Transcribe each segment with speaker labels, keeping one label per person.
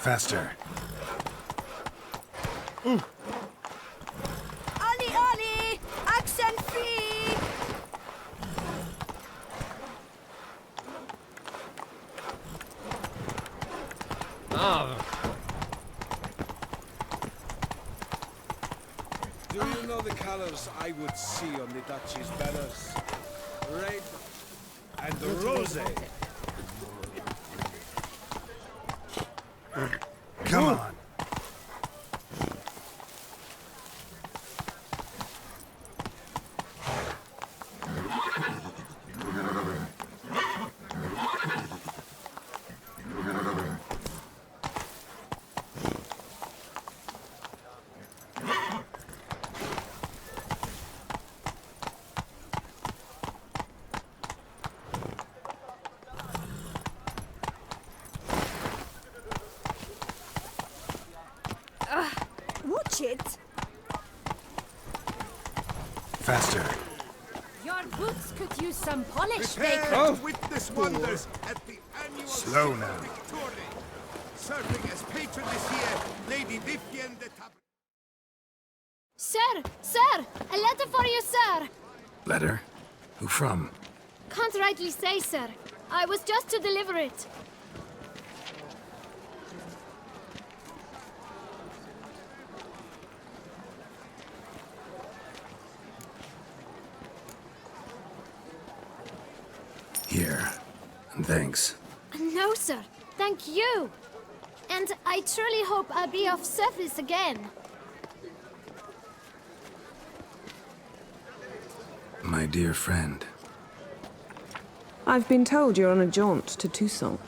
Speaker 1: Faster.
Speaker 2: Ollie, Ollie! Accent free!
Speaker 3: Do you know the colors I would see on the Duchy's banners? Red and rose.
Speaker 1: Come on.
Speaker 2: Watch it!
Speaker 1: Faster.
Speaker 2: Your boots could use some polish,
Speaker 3: Prepare
Speaker 2: Baker.
Speaker 3: to witness wonders at the annual
Speaker 1: Slow now.
Speaker 3: Victory. Serving as patron this year, Lady Vivienne de Tab.
Speaker 4: Sir! Sir! A letter for you, sir!
Speaker 1: Letter? Who from?
Speaker 4: Can't rightly say, sir. I was just to deliver it.
Speaker 1: Here. And thanks.
Speaker 4: No, sir. Thank you. And I truly hope I'll be of service again.
Speaker 1: My dear friend.
Speaker 5: I've been told you're on a jaunt to Toussaint.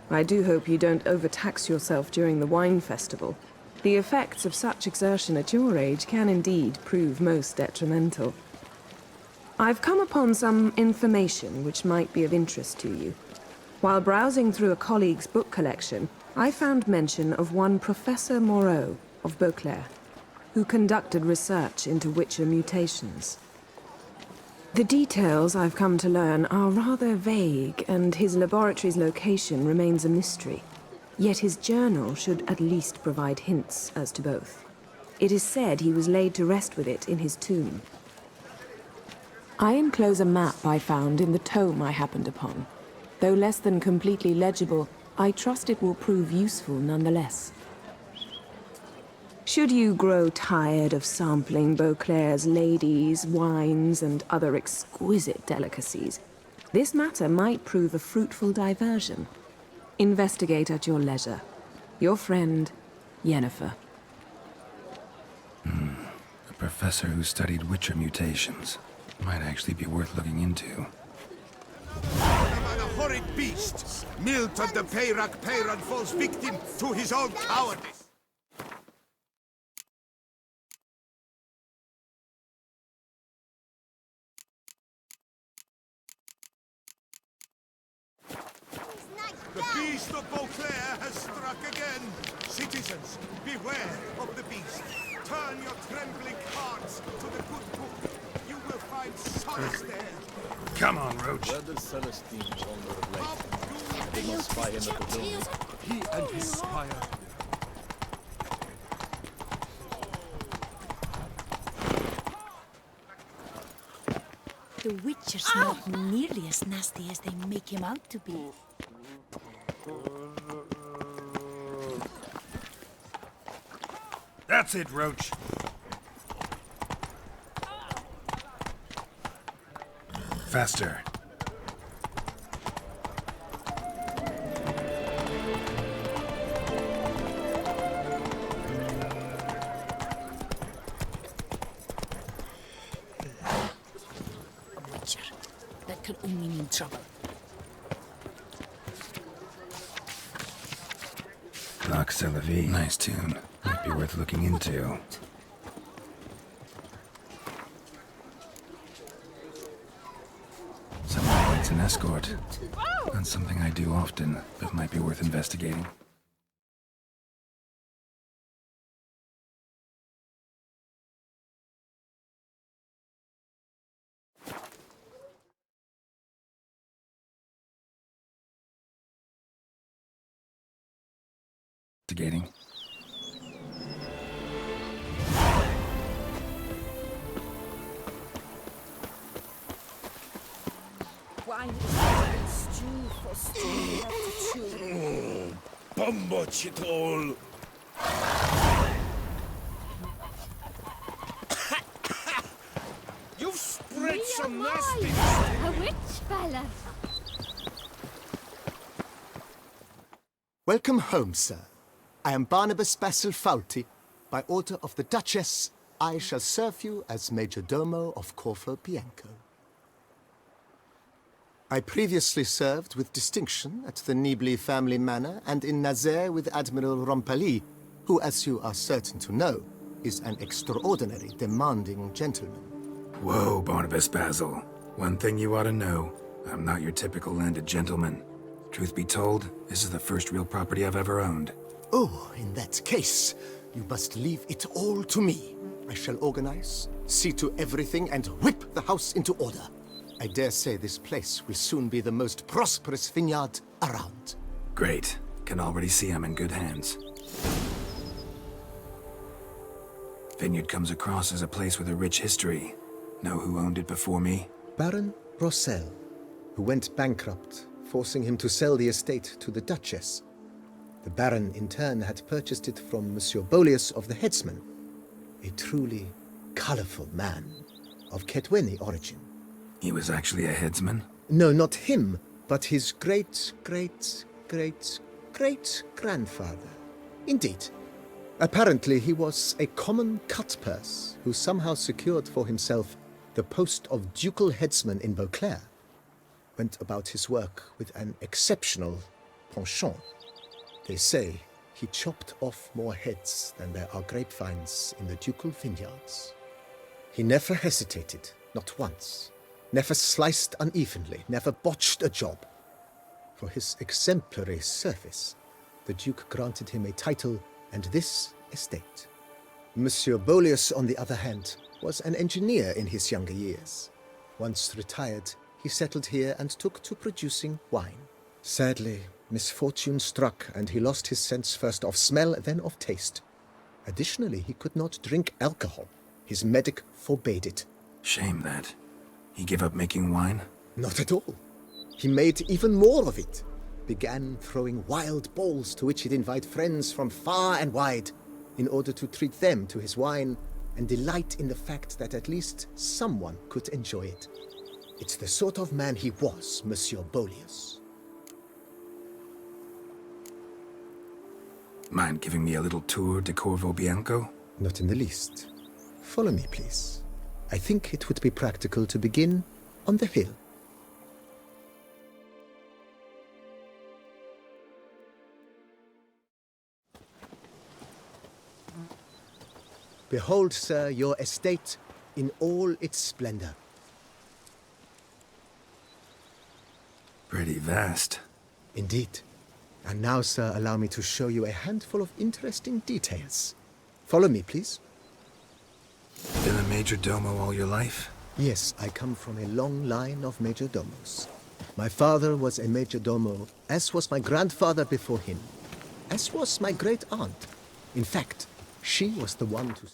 Speaker 5: I do hope you don't overtax yourself during the wine festival. The effects of such exertion at your age can indeed prove most detrimental. I've come upon some information which might be of interest to you. While browsing through a colleague's book collection, I found mention of one Professor Moreau of Beauclair, who conducted research into Witcher mutations. The details I've come to learn are rather vague, and his laboratory's location remains a mystery. Yet his journal should at least provide hints as to both. It is said he was laid to rest with it in his tomb. I enclose a map I found in the tome I happened upon. Though less than completely legible, I trust it will prove useful nonetheless. Should you grow tired of sampling Beauclair's ladies, wines, and other exquisite delicacies, this matter might prove a fruitful diversion. Investigate at your leisure. Your friend, Yennefer.
Speaker 1: A professor who studied Witcher mutations. Might actually be worth looking into.
Speaker 3: A horrid beast! Milton the Peyran falls victim to his own cowardice! The beast of Beauclair has struck again! Citizens, beware of the beast! Turn your trembling hearts to the good book! You will find solace there!
Speaker 1: Come on, Roach.
Speaker 6: Where does Celestine wander of late? They must spy him at the building.
Speaker 3: He and his spire.
Speaker 2: The Witcher's not nearly as nasty as they make him out to be.
Speaker 1: That's it, Roach. Faster.
Speaker 2: Witcher. That could only mean trouble.
Speaker 1: Nox c'est la vie. Nice tune. Might be worth looking into. Someone needs an escort. Not something I do often, but might be worth investigating. investigating.
Speaker 7: Wine is stew for stew. You have to chew.
Speaker 6: Bumboch it all! You've spread some nasty...
Speaker 4: A witch fella.
Speaker 8: Welcome home, sir. I am Barnabas Basil Fawlty. By order of the Duchess, I shall serve you as Major Domo of Corvo Bianco. I previously served with distinction at the Nibli family manor and in Nazaire with Admiral Rompali, who, as you are certain to know, is an extraordinary, demanding gentleman.
Speaker 1: Whoa, Barnabas Basil. One thing you ought to know. I'm not your typical landed gentleman. Truth be told, this is the first real property I've ever owned.
Speaker 8: Oh, in that case, you must leave it all to me. I shall organize, see to everything, and whip the house into order. I dare say this place will soon be the most prosperous vineyard around.
Speaker 1: Great. Can already see I'm in good hands. Vineyard comes across as a place with a rich history. Know who owned it before me?
Speaker 8: Baron Rossel, who went bankrupt, forcing him to sell the estate to the Duchess. The Baron, in turn, had purchased it from Monsieur Bolius of the Headsman, a truly colorful man of Ketweni origin.
Speaker 1: He was actually a headsman?
Speaker 8: No, not him, but his great-great-great-great-grandfather. Indeed. Apparently, he was a common cut-purse who somehow secured for himself the post of ducal headsman in Beauclair. Went about his work with an exceptional penchant. They say he chopped off more heads than there are grapevines in the ducal vineyards. He never hesitated, not once. Never sliced unevenly, never botched a job. For his exemplary service, the Duke granted him a title and this estate. Monsieur Bolius, on the other hand, was an engineer in his younger years. Once retired, he settled here and took to producing wine. Sadly, misfortune struck and he lost his sense first of smell, then of taste. Additionally, he could not drink alcohol. His medic forbade it.
Speaker 1: Shame that. He gave up making wine?
Speaker 8: Not at all. He made even more of it. Began throwing wild balls to which he'd invite friends from far and wide in order to treat them to his wine and delight in the fact that at least someone could enjoy it. It's the sort of man he was, Monsieur Bolius.
Speaker 1: Mind giving me a little tour de Corvo Bianco?
Speaker 8: Not in the least. Follow me, please. I think it would be practical to begin on the hill. Behold, sir, your estate in all its splendor.
Speaker 1: Pretty vast.
Speaker 8: Indeed. And now, sir, allow me to show you a handful of interesting details. Follow me, please.
Speaker 1: Been a major domo all your life?
Speaker 8: Yes, I come from a long line of major domos. My father was a major domo, as was my grandfather before him, as was my great aunt. In fact, she was the one to...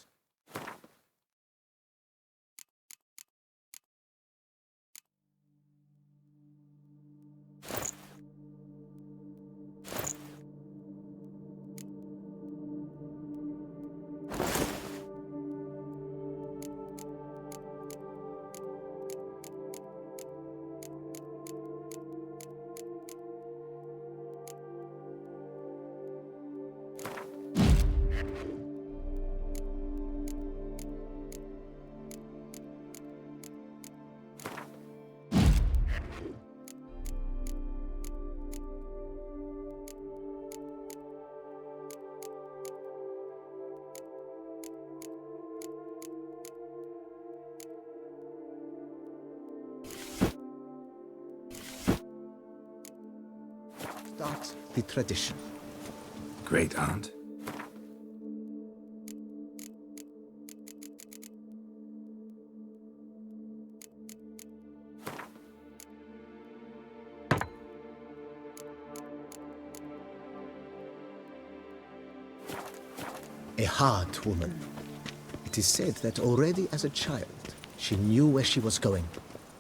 Speaker 8: Start the tradition.
Speaker 1: Great aunt.
Speaker 8: a hard woman. It is said that already as a child, she knew where she was going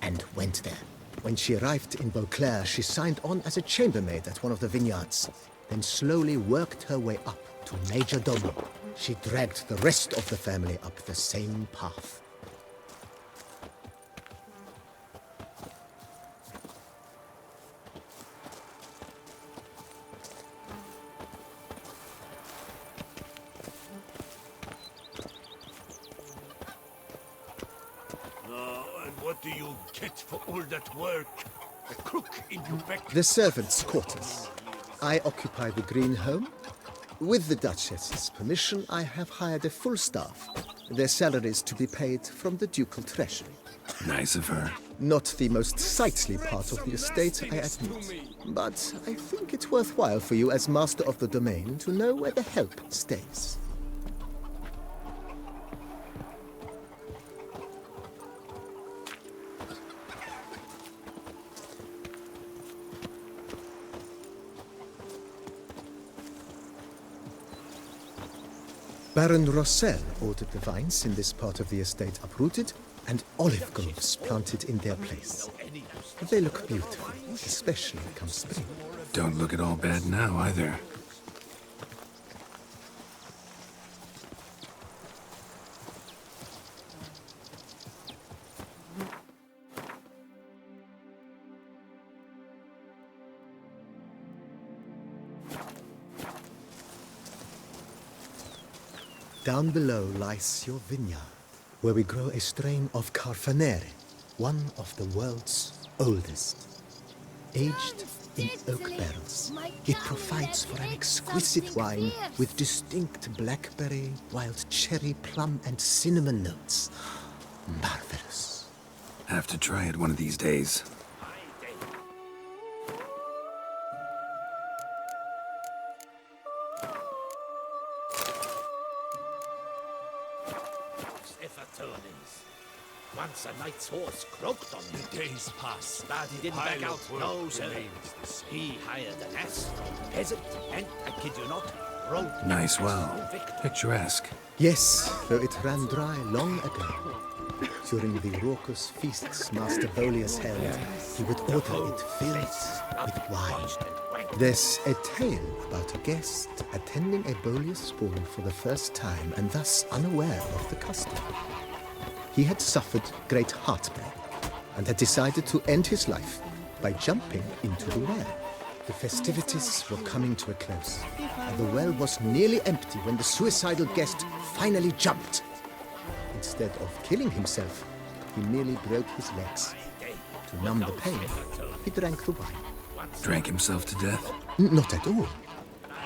Speaker 8: and went there. When she arrived in Beauclair, she signed on as a chambermaid at one of the vineyards, then slowly worked her way up to Major Domo. She dragged the rest of the family up the same path.
Speaker 3: And what do you get for all that work? A crook in Quebec.
Speaker 8: The servants' quarters. I occupy the green home. With the Duchess's permission, I have hired a full staff. Their salaries to be paid from the ducal treasury.
Speaker 1: Nice of her.
Speaker 8: Not the most sightly part of the estate, I admit. But I think it's worthwhile for you as master of the domain to know where the help stays. Baron Rossel ordered the vines in this part of the estate uprooted and olive groves planted in their place. They look beautiful, especially come spring.
Speaker 1: Don't look at all bad now, either.
Speaker 8: Down below lies your vineyard, where we grow a strain of Carfanere, one of the world's oldest. Aged in oak barrels, it provides for an exquisite wine with distinct blackberry, wild cherry, plum, and cinnamon notes. Marvelous.
Speaker 1: Have to try it one of these days.
Speaker 6: Once a knight's horse croaked on me.
Speaker 3: The days pass.
Speaker 6: But he didn't back out. No, sir. He hired an ass from a peasant, and, I kid you not, rode
Speaker 1: Nice well. Picturesque.
Speaker 8: Yes, though it ran dry long ago. During the raucous feasts Master Bolius held, he would order it filled with wine. There's a tale about a guest attending a Bolius ball for the first time and thus unaware of the custom. He had suffered great heartbreak and had decided to end his life by jumping into the well. The festivities were coming to a close, and the well was nearly empty when the suicidal guest finally jumped. Instead of killing himself, he merely broke his legs. To numb the pain, he drank the wine.
Speaker 1: Drank himself to death?
Speaker 8: Not at all.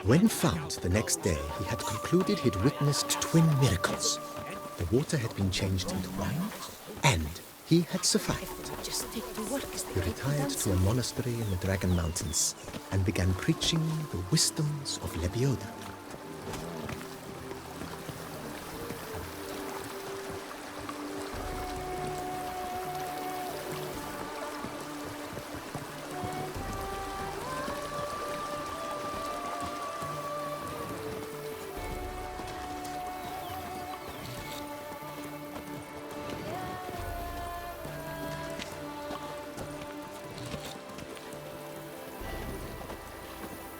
Speaker 8: When found the next day, he had concluded he'd witnessed twin miracles. The water had been changed into wine, and he had survived.
Speaker 2: Just take to work as
Speaker 8: He retired to a monastery in the Dragon Mountains and began preaching the wisdoms of Lebioda.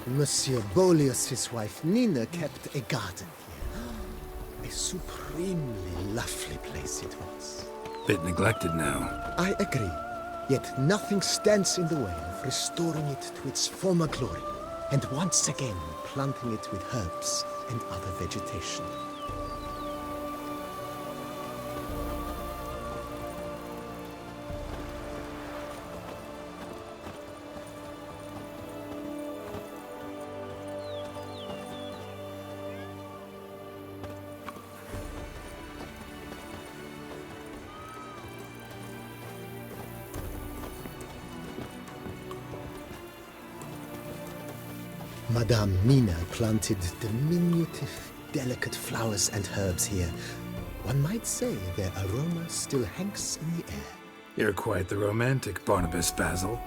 Speaker 8: Monsieur Bolius' wife Nina kept a garden here. A supremely lovely place it was.
Speaker 1: Bit neglected now.
Speaker 8: I agree. Yet nothing stands in the way of restoring it to its former glory, and once again planting it with herbs and other vegetation. Madame Nina planted diminutive, delicate flowers and herbs here. One might say their aroma still hangs in the air.
Speaker 1: You're quite the romantic, Barnabas Basil.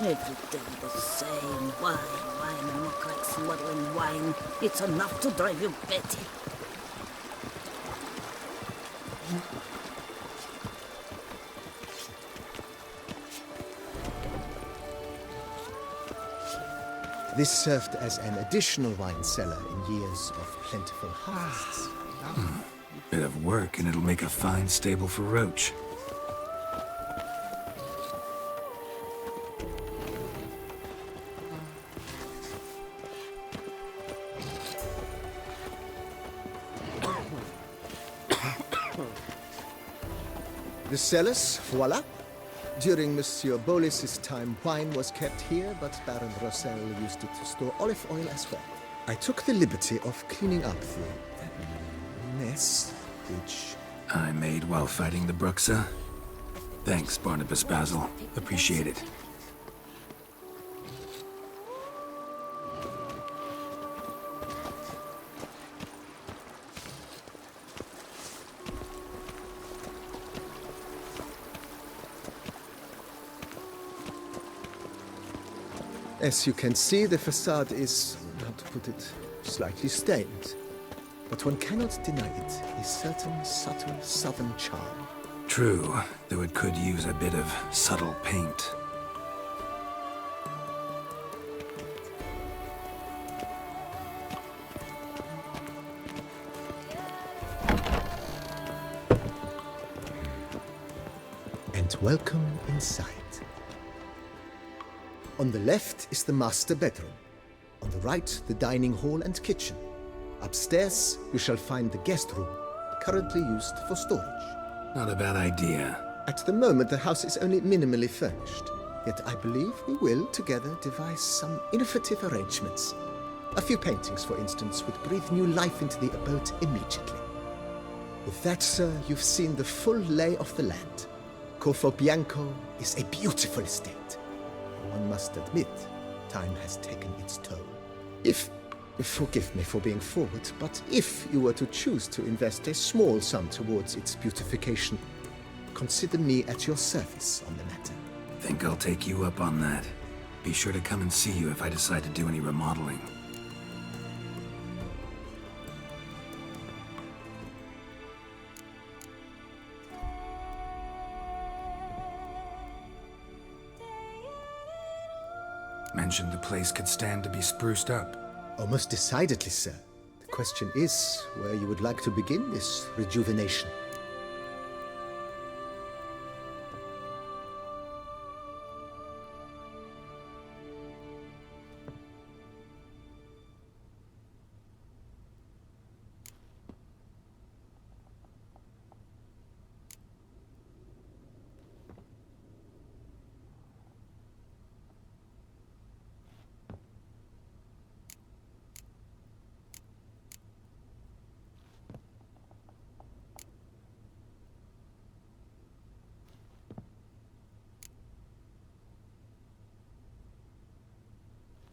Speaker 7: Every day the same. Wine, and look like smuggling wine. It's enough to drive you batty.
Speaker 8: This served as an additional wine cellar in years of plentiful harvests.
Speaker 1: Bit of work, and it'll make a fine stable for Roach.
Speaker 8: The cellars, voila. During Monsieur Bolis's time, wine was kept here, but Baron Rossel used it to store olive oil as well. I took the liberty of cleaning up the mess, which...
Speaker 1: I made while fighting the Bruxa. Thanks, Barnabas Basil. Appreciate it.
Speaker 8: As you can see, the facade is, how to put it, slightly stained. But one cannot deny it, a certain subtle southern charm.
Speaker 1: True, though it could use a bit of subtle paint.
Speaker 8: And welcome inside. On the left is the master bedroom. On the right, the dining hall and kitchen. Upstairs, you shall find the guest room, currently used for storage.
Speaker 1: Not a bad idea.
Speaker 8: At the moment, the house is only minimally furnished. Yet I believe we will, together, devise some innovative arrangements. A few paintings, for instance, would breathe new life into the abode immediately. With that, sir, you've seen the full lay of the land. Corvo Bianco is a beautiful estate. One must admit, time has taken its toll. Forgive me for being forward, but if you were to choose to invest a small sum towards its beautification, consider me at your service on the matter.
Speaker 1: Think I'll take you up on that. Be sure to come and see you if I decide to do any remodeling. Mentioned the place could stand to be spruced up.
Speaker 8: Oh, most decidedly, sir. The question is where you would like to begin this rejuvenation.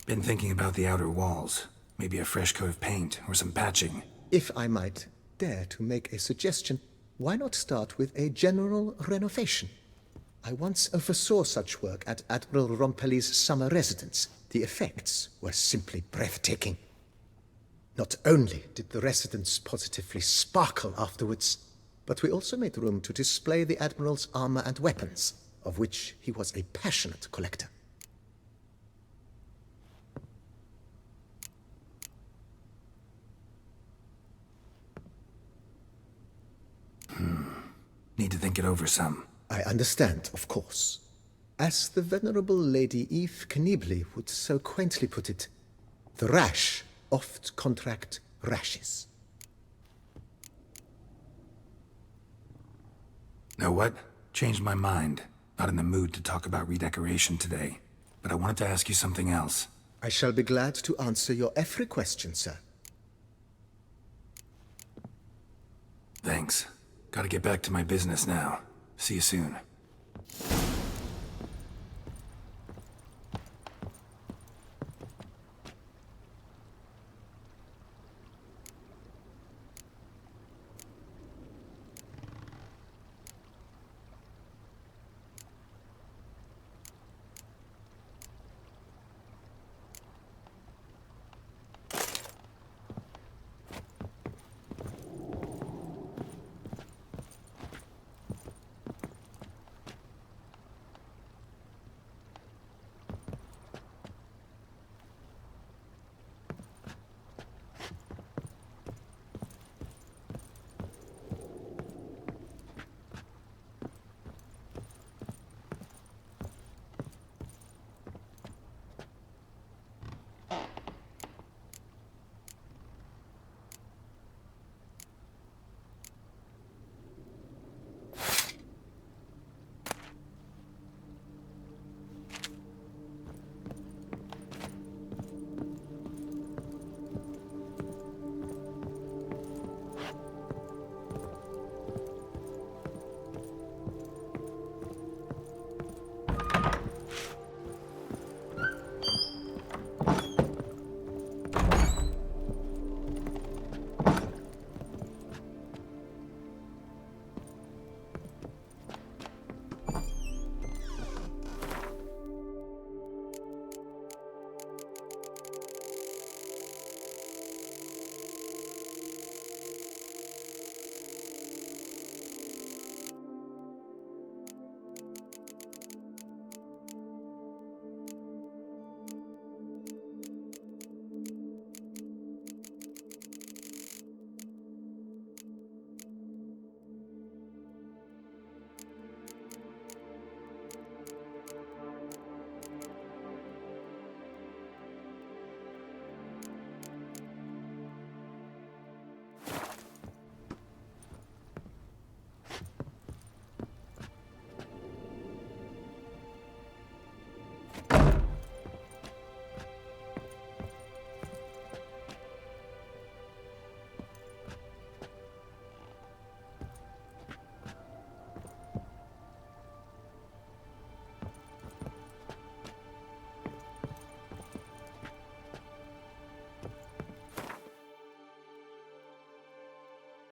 Speaker 1: Been thinking about the outer walls. Maybe a fresh coat of paint or some patching.
Speaker 8: If I might dare to make a suggestion, why not start with a general renovation? I once oversaw such work at Admiral Rompelli's summer residence. The effects were simply breathtaking. Not only did the residence positively sparkle afterwards, but we also made room to display the Admiral's armor and weapons, of which he was a passionate collector.
Speaker 1: Need to think it over some.
Speaker 8: I understand, of course. As the venerable Lady Eve Knibley would so quaintly put it, the rash oft contract rashes.
Speaker 1: Know what? Changed my mind. Not in the mood to talk about redecoration today. But I wanted to ask you something else.
Speaker 8: I shall be glad to answer your every question, sir.
Speaker 1: Thanks. Gotta get back to my business now. See you soon.